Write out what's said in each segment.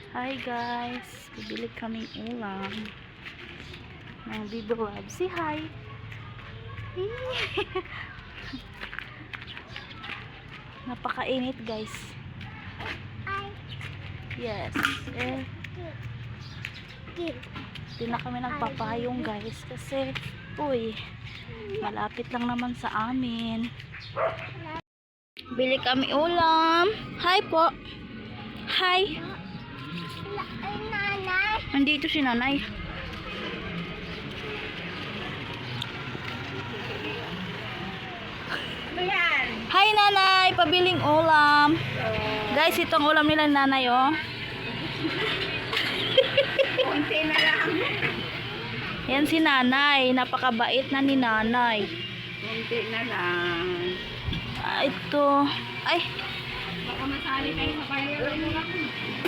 Hi guys, bibili kaming ulam ng Bibi Love. Say hi. Napakainit guys. Yes. Di na kami nagpapayong guys kasi uy, malapit lang naman sa amin. Bili kami ulam. Hi po. Hi. Nandito si nanay. Hi nanay, pabiling ulam. Guys, itong ulam nila ni nanay oh. Konti na lang. Yan si nanay, napakabait na ni nanay. Konti na lang. Ito, ay, Baka masali kayo sa bayan mo lang.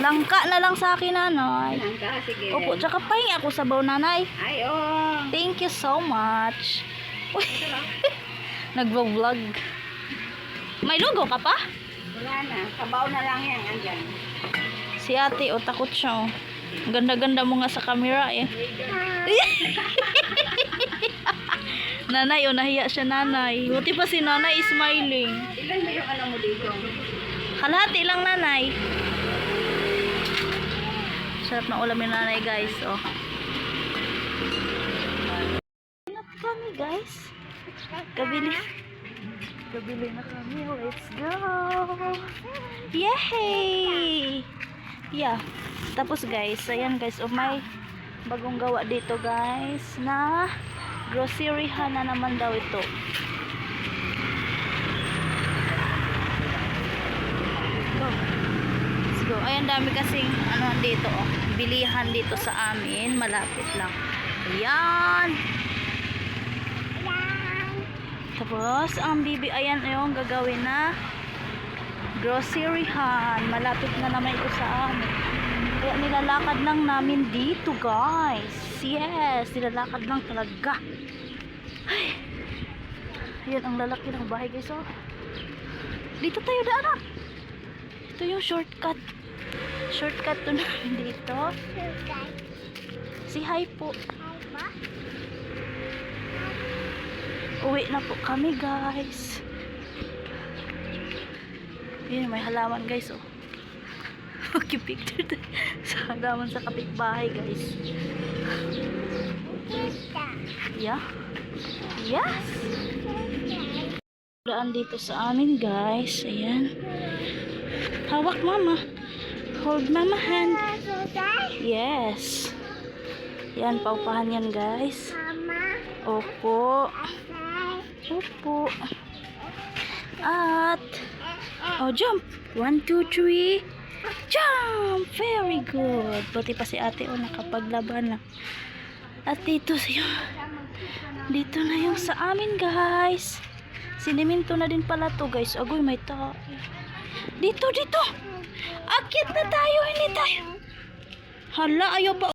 langka na lang sa akin nanay. Langka, sige. Opo, tsaka pahingi ako sabaw nanay. Ay, oh. Thank you so much. Uy, nagvo-vlog. May logo ka pa? Wala na. Sabaw na lang yan. Andyan. Si ate, oh, takot siya oh. Ang ganda-ganda mo nga sa camera eh. Nanay, oh, nahiya siya nanay. Buti pa si nanay smiling. Ilan ba yung alam mo dito? Kalahati lang nanay. Sarap na ulam ni nanay guys, oh. Hanap kami guys. Kabili na kami. Let's go. Yay! Yeah. Tapos guys, ayan guys, oh, may bagong gawa dito guys na groceryhan na naman daw ito. Go. Let's go. Ayan, dami kasing ano dito oh. Bilihan dito sa amin, malapit lang. Ayan. Tapos, ang bibi, ayan yung gagawin na groceryhan. Malapit na naman ito sa amin. Kaya nilalakad lang namin dito, guys. Yes, nilalakad lang talaga. Ay. Ayan, ang lalaki ng bahay, guys, oh. Dito tayo daan. Ito yung shortcut. Shortcut to namin dito. Say hi po. Uwi na po kami guys. Yun, may halaman guys oh. Magkipicture sa halaman sa kapitbahay guys. Yeah. Yes. Daan dito sa amin guys. Ayan. Hawak mama. Hold mama hand. Yes. Yan, paupahan yan guys. Opo. Opo. At oh, jump. 1, 2, 3. Jump. Very good. Buti pa si ate oh, nakapaglaban na. At dito na yung sa amin guys. Siniminto na din pala to guys. Agoy, may tao. Dito. Akit na tayo. Hindi tayo. Hala, ayaw pa.